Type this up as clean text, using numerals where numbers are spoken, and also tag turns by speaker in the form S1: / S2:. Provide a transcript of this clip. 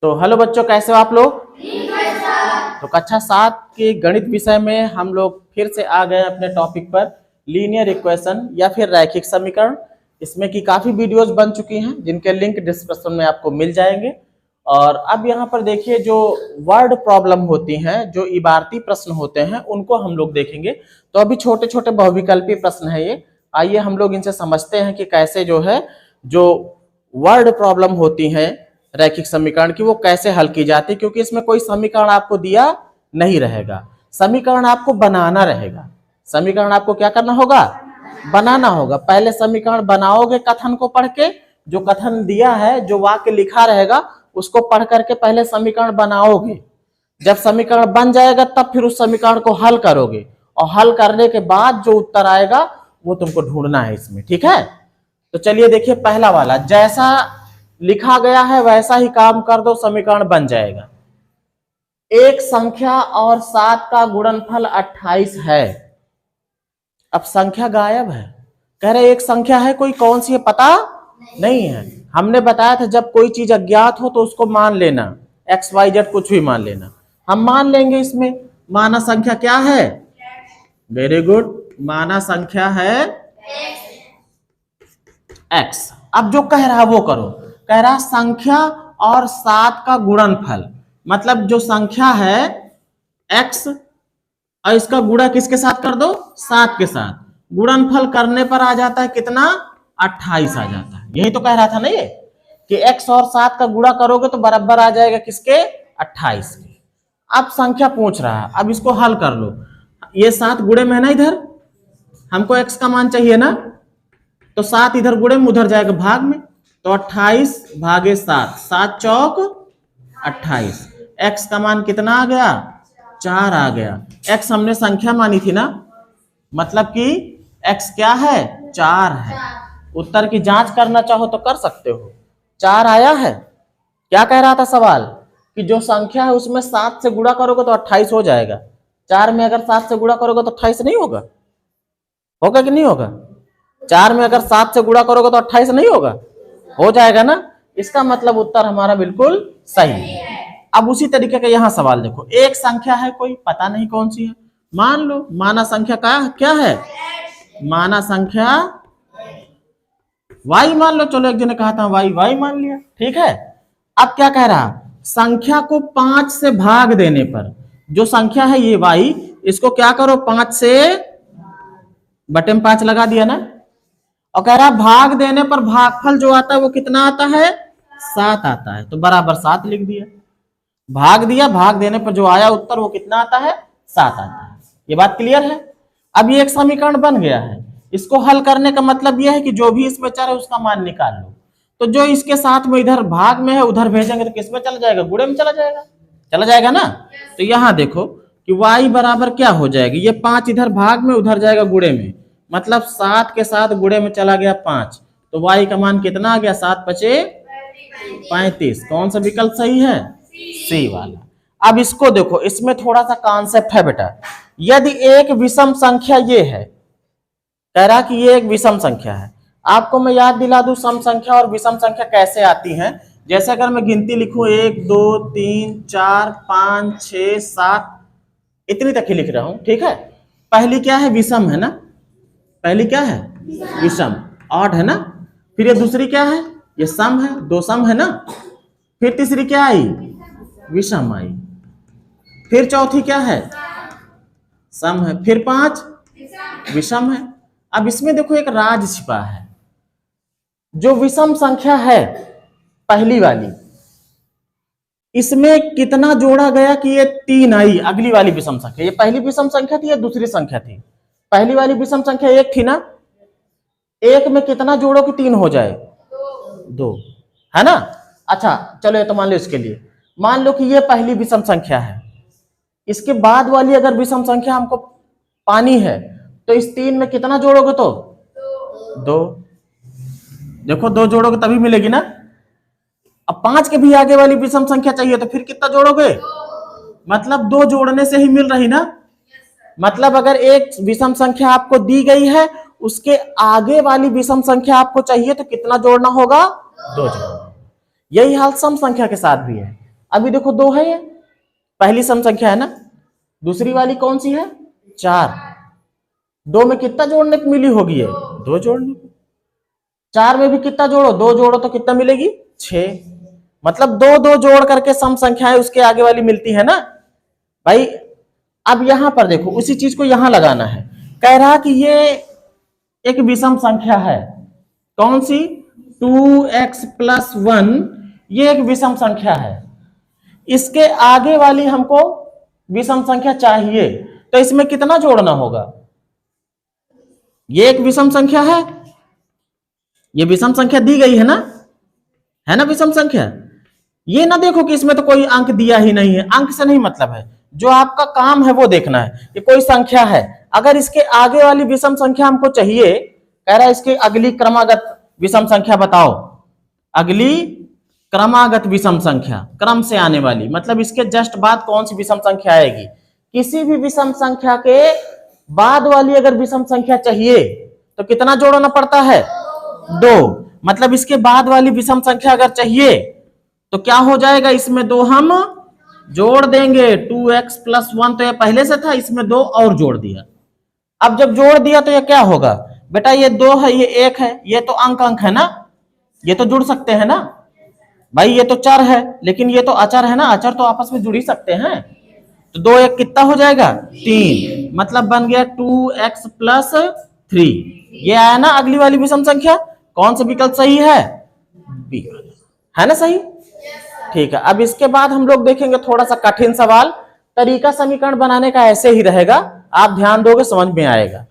S1: तो हेलो बच्चों, कैसे हो आप लोग? तो कक्षा 7 के गणित विषय में हम लोग फिर से आ गए अपने टॉपिक पर, लीनियर इक्वेशन या फिर रैखिक समीकरण। इसमें की काफी वीडियोस बन चुकी हैं जिनके लिंक डिस्क्रिप्शन में आपको मिल जाएंगे। और अब यहाँ पर देखिए, जो वर्ड प्रॉब्लम होती हैं, जो इबारती प्रश्न होते हैं, उनको हम लोग देखेंगे। तो अभी छोटे छोटे बहुविकल्पी प्रश्न है ये, आइए हम लोग इनसे समझते हैं कि कैसे जो है जो वर्ड प्रॉब्लम होती है रैखिक समीकरण की वो कैसे हल की जाती है। क्योंकि इसमें कोई समीकरण आपको दिया नहीं रहेगा, समीकरण आपको बनाना रहेगा। समीकरण आपको क्या करना होगा? बनाना होगा। पहले समीकरण बनाओगे कथन को पढ़ के, जो कथन दिया है, जो वाक्य लिखा रहेगा उसको पढ़ करके पहले समीकरण बनाओगे। जब समीकरण बन जाएगा तब फिर उस समीकरण को हल करोगे, और हल करने के बाद जो उत्तर आएगा वो तुमको ढूंढना है इसमें, ठीक है? तो चलिए देखिए, पहला वाला, जैसा लिखा गया है वैसा ही काम कर दो, समीकरण बन जाएगा। एक संख्या और 7 का गुणनफल 28 है। अब संख्या गायब है, कह रहे एक संख्या है, कोई कौन सी है पता नहीं है। हमने बताया था जब कोई चीज अज्ञात हो तो उसको मान लेना, XYZ कुछ भी मान लेना। हम मान लेंगे इसमें माना संख्या क्या है? वेरी गुड, माना संख्या है X। अब जो कह रहा है वो करो। कह रहा संख्या और 7 का गुणनफल, मतलब जो संख्या है X और इसका गुणा किसके साथ कर दो? 7 के साथ। गुणनफल करने पर आ जाता है कितना? 28 आ जाता है। यही तो कह रहा था ना ये, कि X और 7 का गुणा करोगे तो बराबर आ जाएगा किसके? 28 के। अब संख्या पूछ रहा है, अब इसको हल कर लो। ये 7 गुणे में है ना, इधर हमको X का मान चाहिए ना, तो 7 इधर गुणे में उधर जाएगा भाग में, तो 28 भागे 7, 7 चौक 28। X का मान कितना आ गया? 4 आ गया। X हमने संख्या मानी थी ना, मतलब कि X क्या है? 4 है। उत्तर की जांच करना चाहो तो कर सकते हो। 4 आया है। क्या कह रहा था सवाल? कि जो संख्या है उसमें 7 से गुणा करोगे तो 28 हो जाएगा। 4 में अगर 7 से गुणा करोगे तो 28 नहीं होगा? होगा कि नहीं होगा? 4 में अगर 7 से गुणा करोगे तो 28 नहीं होगा? हो जाएगा ना। इसका मतलब उत्तर हमारा बिल्कुल सही है। अब उसी तरीके का यहां सवाल देखो, एक संख्या है, कोई पता नहीं कौन सी है, मान लो माना संख्या का क्या है? माना संख्या y मान लो। चलो एक जने कहा था y मान लिया, ठीक है। अब क्या कह रहा? संख्या को 5 से भाग देने पर, जो संख्या है ये y, इसको क्या करो? 5 से बटे में 5 लगा दिया ना, और कह रहा भाग देने पर भागफल जो आता है वो कितना आता है? 7 आता है, तो बराबर 7 लिख दिया। भाग दिया, भाग देने पर जो आया उत्तर वो कितना आता है? 7 आता है। ये बात क्लियर है? अब ये एक समीकरण बन गया है। इसको हल करने का मतलब यह है कि जो भी इसमें चर है उसका मान निकाल लो। तो जो इसके साथ में इधर भाग में है उधर भेजेंगे तो किस में चला जाएगा? गुणे में चला जाएगा, चला जाएगा ना। तो यहां देखो कि y बराबर क्या हो जाएगी? ये 5 इधर भाग में उधर जाएगा गुणे में, मतलब 7 के साथ गुणे में चला गया 5, तो y का मान कितना आ गया? 7 पचे 35। कौन सा विकल्प सही है? सी वाला। अब इसको देखो, इसमें थोड़ा सा कॉन्सेप्ट है बेटा। यदि एक विषम संख्या ये है, कह रहा कि ये एक विषम संख्या है। आपको मैं याद दिला दूं सम संख्या और विषम संख्या कैसे आती हैं। जैसे अगर मैं गिनती लिखूं 1 2 3 4 5 6 7, इतनी तक ही लिख रहा हूं, ठीक है। पहली क्या है? विषम है ना, पहली क्या है? विषम, ऑड है ना। फिर ये दूसरी क्या है? ये सम है, 2 सम है ना। फिर तीसरी क्या आई? विषम आई। फिर चौथी क्या है? सम है। फिर 5 विषम है। अब इसमें देखो एक राज छिपा है। जो विषम संख्या है पहली वाली, इसमें कितना जोड़ा गया कि ये 3 आई अगली वाली विषम संख्या। ये पहली विषम संख्या थी या दूसरी संख्या थी? पहली वाली विषम संख्या 1 थी ना। 1 में कितना जोड़ो कि 3 हो जाए? 2, है ना। अच्छा चलो ये तो मान लो, इसके लिए मान लो कि ये पहली विषम संख्या है। इसके बाद वाली अगर विषम संख्या हमको पानी है तो इस 3 में कितना जोड़ोगे? तो 2। देखो 2 जोड़ोगे तभी मिलेगी ना। अब 5 के भी आगे वाली विषम संख्या चाहिए तो फिर कितना जोड़ोगे? मतलब 2 जोड़ने से ही मिल रही ना। मतलब अगर एक विषम संख्या आपको दी गई है, उसके आगे वाली विषम संख्या आपको चाहिए तो कितना जोड़ना होगा? 2 जोड़ना। यही हाल सम संख्या के साथ भी है। अभी देखो 2 है, ये पहली सम संख्या है ना, दूसरी वाली कौन सी है 4। 2 में कितना जोड़ने को मिली होगी ये 2 जोड़ने को। 4 में भी कितना जोड़ो 2 जोड़ो तो कितना मिलेगी 6। मतलब 2 2 जोड़ करके सम संख्याएं उसके आगे वाली मिलती है ना भाई। अब यहां पर देखो उसी चीज को यहां लगाना है। कह रहा कि ये एक विषम संख्या है, कौन सी 2x + 1, ये एक विषम संख्या है। इसके आगे वाली हमको विषम संख्या चाहिए, तो इसमें कितना जोड़ना होगा। ये एक विषम संख्या है, ये विषम संख्या दी गई है ना विषम संख्या। ये ना देखो कि इसमें तो कोई अंक दिया ही नहीं है, अंक से नहीं मतलब है, जो आपका काम है वो देखना है। ये कोई संख्या है, अगर इसके आगे वाली विषम संख्या हमको चाहिए, कह रहा है इसकी अगली क्रमागत विषम संख्या बताओ। अगली क्रमागत विषम संख्या, क्रम से आने वाली, मतलब इसके जस्ट बाद कौन सी विषम संख्या आएगी। किसी भी विषम संख्या के बाद वाली अगर विषम संख्या चाहिए तो कितना जोड़ना पड़ता है 2। मतलब इसके बाद वाली विषम संख्या अगर चाहिए तो क्या हो जाएगा, इसमें 2 हम जोड़ देंगे। 2x + 1 तो ये पहले से था, इसमें 2 और जोड़ दिया। अब जब जोड़ दिया तो ये क्या होगा बेटा, ये 2 है ये 1 है, ये तो अंक है ना, ये तो जुड़ सकते हैं ना भाई। ये तो चर है लेकिन ये तो अचर है ना, अचर तो आपस में जुड़ ही सकते हैं। तो 2 1 कितना हो जाएगा 3, मतलब बन गया 2x + 3। ये आया ना अगली वाली विषम संख्या। कौन सा विकल्प सही है बी, है ना सही। ठीक है, अब इसके बाद हम लोग देखेंगे थोड़ा सा कठिन सवाल। तरीका समीकरण बनाने का ऐसे ही रहेगा, आप ध्यान दोगे समझ में आएगा।